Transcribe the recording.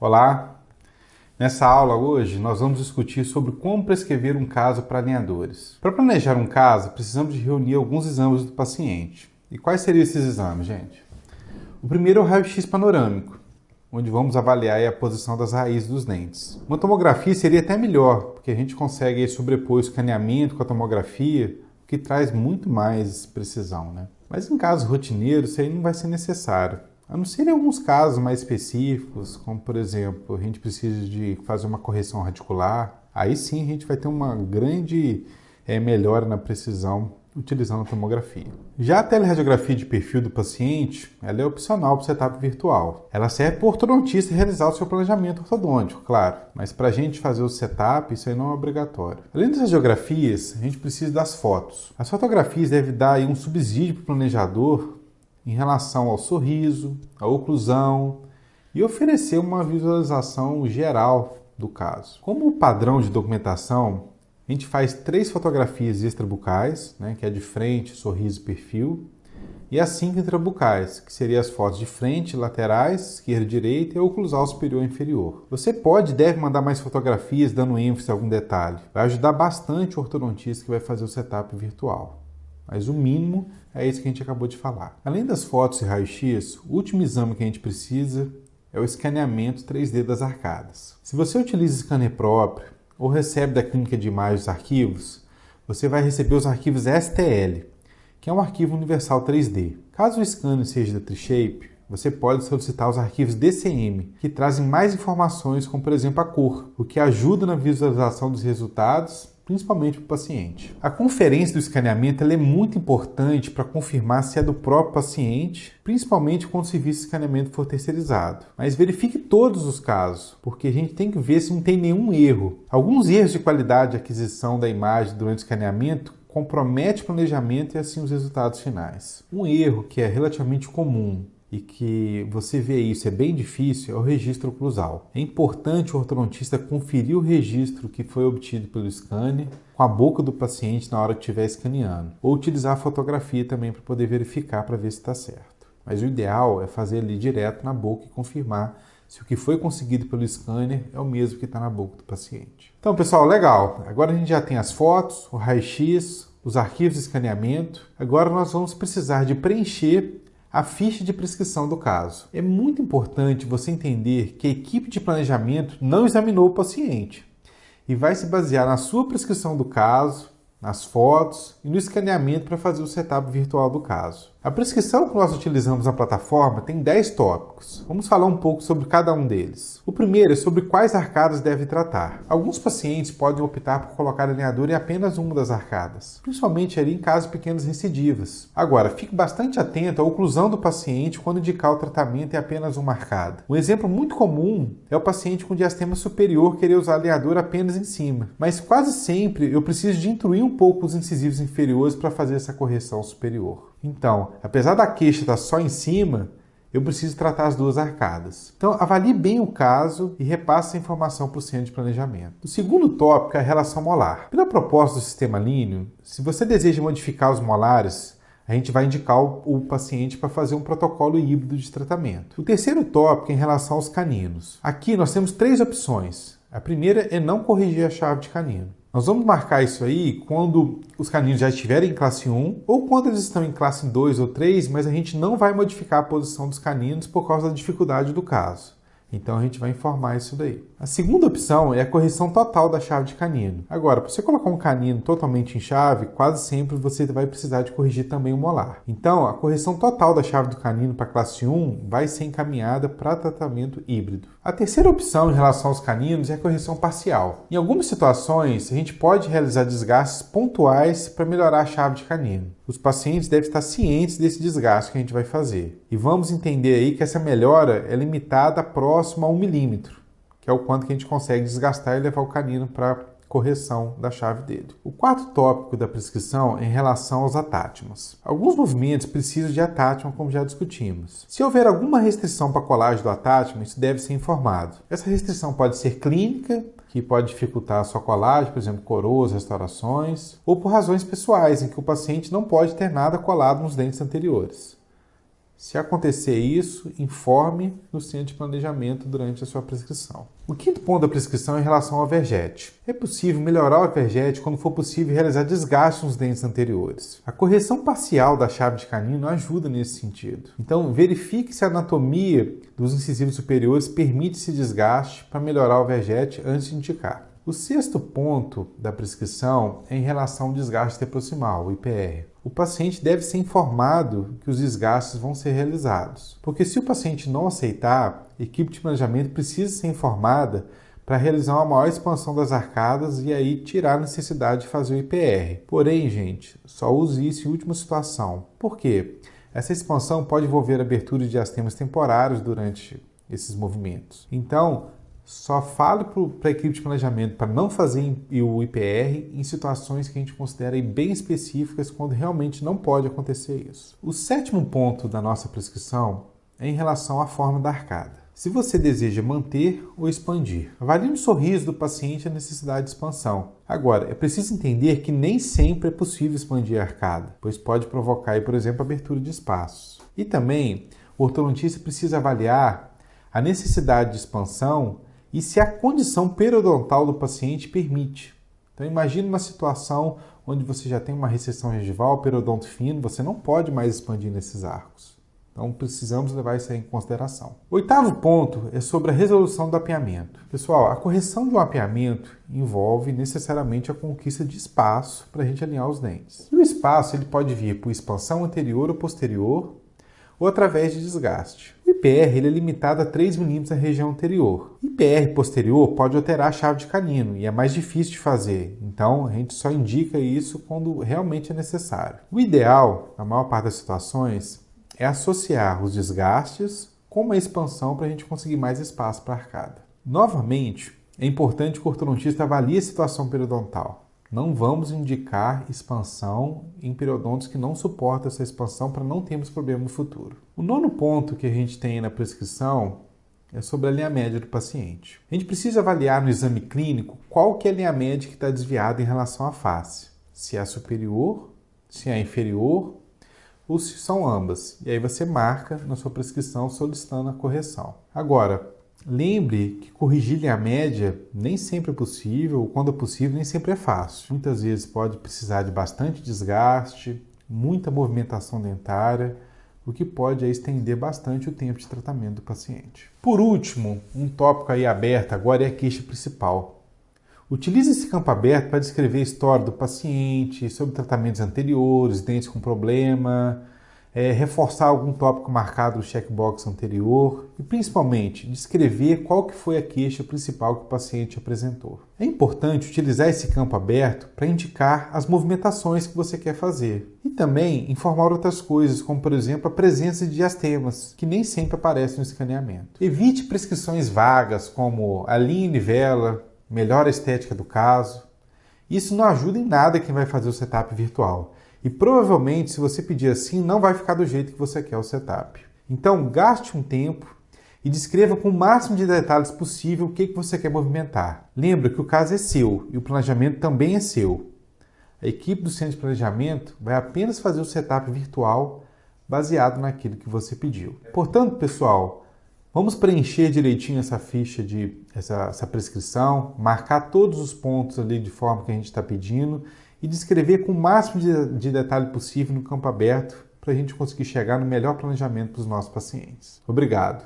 Olá! Nessa aula hoje nós vamos discutir sobre como prescrever um caso para alinhadores. Para planejar um caso, precisamos de reunir alguns exames do paciente. E quais seriam esses exames, gente? O primeiro é o raio-x panorâmico, onde vamos avaliar a posição das raízes dos dentes. Uma tomografia seria até melhor, porque a gente consegue sobrepor o escaneamento com a tomografia, o que traz muito mais precisão, né? Mas em casos rotineiros, isso aí não vai ser necessário. A não ser em alguns casos mais específicos, como por exemplo, a gente precisa de fazer uma correção radicular, aí sim a gente vai ter uma grande melhora na precisão utilizando a tomografia. Já a teleradiografia de perfil do paciente, ela é opcional para o setup virtual. Ela serve para o ortodontista realizar o seu planejamento ortodôntico, claro, mas para a gente fazer o setup, isso aí não é obrigatório. Além das radiografias, a gente precisa das fotos. As fotografias devem dar aí um subsídio para o planejador em relação ao sorriso, à oclusão e oferecer uma visualização geral do caso. Como padrão de documentação, a gente faz 3 fotografias extrabucais, que é de frente, sorriso e perfil, e as 5 intrabucais, que seriam as fotos de frente, laterais, esquerda e direita e oclusal superior e inferior. Você pode e deve mandar mais fotografias dando ênfase a algum detalhe. Vai ajudar bastante o ortodontista que vai fazer o setup virtual. Mas o mínimo é isso que a gente acabou de falar. Além das fotos e raio-x, o último exame que a gente precisa é o escaneamento 3D das arcadas. Se você utiliza scanner próprio ou recebe da clínica de imagens arquivos, você vai receber os arquivos STL, que é um arquivo universal 3D. Caso o scanner seja da Trishape, você pode solicitar os arquivos DCM, que trazem mais informações, como por exemplo a cor, o que ajuda na visualização dos resultados, principalmente para o paciente. A conferência do escaneamento é muito importante para confirmar se é do próprio paciente, principalmente quando o serviço de escaneamento for terceirizado. Mas verifique todos os casos, porque a gente tem que ver se não tem nenhum erro. Alguns erros de qualidade de aquisição da imagem durante o escaneamento comprometem o planejamento e assim os resultados finais. Um erro que é relativamente comum e que você vê isso é bem difícil é o registro oclusal. É importante o ortodontista conferir o registro que foi obtido pelo scanner com a boca do paciente na hora que estiver escaneando, ou utilizar a fotografia também para poder verificar para ver se está certo. Mas o ideal é fazer ali direto na boca e confirmar se o que foi conseguido pelo scanner é o mesmo que está na boca do paciente. Então, pessoal, legal. Agora a gente já tem as fotos, o raio-x, os arquivos de escaneamento. Agora nós vamos precisar de preencher a ficha de prescrição do caso. É muito importante você entender que a equipe de planejamento não examinou o paciente e vai se basear na sua prescrição do caso, nas fotos e no escaneamento para fazer o setup virtual do caso. A prescrição que nós utilizamos na plataforma tem 10 tópicos. Vamos falar um pouco sobre cada um deles. O primeiro é sobre quais arcadas deve tratar. Alguns pacientes podem optar por colocar alinhador em apenas uma das arcadas, principalmente ali em casos de pequenas recidivas. Agora, fique bastante atento à oclusão do paciente quando indicar o tratamento em apenas uma arcada. Um exemplo muito comum é o paciente com diastema superior querer usar alinhador apenas em cima, mas quase sempre eu preciso de intruir um pouco os incisivos inferiores para fazer essa correção superior. Então, apesar da queixa estar só em cima, eu preciso tratar as duas arcadas. Então, avalie bem o caso e repasse a informação para o centro de planejamento. O segundo tópico é a relação molar. Pela proposta do sistema Lineo, se você deseja modificar os molares, a gente vai indicar o paciente para fazer um protocolo híbrido de tratamento. O terceiro tópico é em relação aos caninos. Aqui nós temos 3 opções. A primeira é não corrigir a chave de canino. Nós vamos marcar isso aí quando os caninos já estiverem em classe 1 ou quando eles estão em classe 2 ou 3, mas a gente não vai modificar a posição dos caninos por causa da dificuldade do caso. Então a gente vai informar isso daí. A segunda opção é a correção total da chave de canino. Agora, para você colocar um canino totalmente em chave, quase sempre você vai precisar de corrigir também o molar. Então, a correção total da chave do canino para classe 1 vai ser encaminhada para tratamento híbrido. A terceira opção em relação aos caninos é a correção parcial. Em algumas situações, a gente pode realizar desgastes pontuais para melhorar a chave de canino. Os pacientes devem estar cientes desse desgaste que a gente vai fazer. E vamos entender aí que essa melhora é limitada próximo a 1 milímetro, que é o quanto que a gente consegue desgastar e levar o canino para correção da chave dele. O quarto tópico da prescrição é em relação aos atátimos. Alguns movimentos precisam de atátima, como já discutimos. Se houver alguma restrição para a colagem do atátima, isso deve ser informado. Essa restrição pode ser clínica, que pode dificultar a sua colagem, por exemplo, coroas, restaurações, ou por razões pessoais, em que o paciente não pode ter nada colado nos dentes anteriores. Se acontecer isso, informe no centro de planejamento durante a sua prescrição. O quinto ponto da prescrição é em relação ao vergete. É possível melhorar o vergete quando for possível realizar desgaste nos dentes anteriores. A correção parcial da chave de canino ajuda nesse sentido. Então, verifique se a anatomia dos incisivos superiores permite esse desgaste para melhorar o vergete antes de indicar. O sexto ponto da prescrição é em relação ao desgaste interproximal, o IPR. O paciente deve ser informado que os desgastes vão ser realizados, porque se o paciente não aceitar, a equipe de planejamento precisa ser informada para realizar uma maior expansão das arcadas e aí tirar a necessidade de fazer o IPR. Porém, gente, só use isso em última situação. Por quê? Essa expansão pode envolver abertura de diastemas temporários durante esses movimentos. Então, só fale para a equipe de planejamento para não fazer o IPR em situações que a gente considera bem específicas, quando realmente não pode acontecer isso. O sétimo ponto da nossa prescrição é em relação à forma da arcada. Se você deseja manter ou expandir, avalie no sorriso do paciente a necessidade de expansão. Agora, é preciso entender que nem sempre é possível expandir a arcada, pois pode provocar, por exemplo, abertura de espaços. E também, o ortodontista precisa avaliar a necessidade de expansão e se a condição periodontal do paciente permite. Então imagine uma situação onde você já tem uma recessão gengival, periodonto fino, você não pode mais expandir nesses arcos. Então precisamos levar isso aí em consideração. O oitavo ponto é sobre a resolução do apiamento. Pessoal, a correção de um apiamento envolve necessariamente a conquista de espaço para a gente alinhar os dentes. E o espaço ele pode vir por expansão anterior ou posterior, ou através de desgaste. O IPR ele é limitado a 3 mm na região anterior. O IPR posterior pode alterar a chave de canino e é mais difícil de fazer, então a gente só indica isso quando realmente é necessário. O ideal, na maior parte das situações, é associar os desgastes com uma expansão para a gente conseguir mais espaço para a arcada. Novamente, é importante que o ortodontista avalie a situação periodontal. Não vamos indicar expansão em periodontos que não suportam essa expansão para não termos problema no futuro. O nono ponto que a gente tem na prescrição é sobre a linha média do paciente. A gente precisa avaliar no exame clínico qual que é a linha média que está desviada em relação à face. Se é a superior, se é a inferior ou se são ambas. E aí você marca na sua prescrição solicitando a correção. Agora, lembre que corrigir linha média nem sempre é possível, ou quando é possível, nem sempre é fácil. Muitas vezes pode precisar de bastante desgaste, muita movimentação dentária, o que pode estender bastante o tempo de tratamento do paciente. Por último, um tópico aí aberto agora é a queixa principal. Utilize esse campo aberto para descrever a história do paciente, sobre tratamentos anteriores, dentes com problema, reforçar algum tópico marcado no checkbox anterior e, principalmente, descrever qual que foi a queixa principal que o paciente apresentou. É importante utilizar esse campo aberto para indicar as movimentações que você quer fazer e também informar outras coisas, como, por exemplo, a presença de diastemas, que nem sempre aparecem no escaneamento. Evite prescrições vagas, como alinhe e nivela, melhora a estética do caso. Isso não ajuda em nada quem vai fazer o setup virtual. E provavelmente, se você pedir assim, não vai ficar do jeito que você quer o setup. Então, gaste um tempo e descreva com o máximo de detalhes possível o que você quer movimentar. Lembra que o caso é seu e o planejamento também é seu. A equipe do centro de planejamento vai apenas fazer o setup virtual baseado naquilo que você pediu. Portanto, pessoal, vamos preencher direitinho essa ficha essa prescrição, marcar todos os pontos ali de forma que a gente está pedindo e descrever com o máximo de detalhe possível no campo aberto para a gente conseguir chegar no melhor planejamento para os nossos pacientes. Obrigado!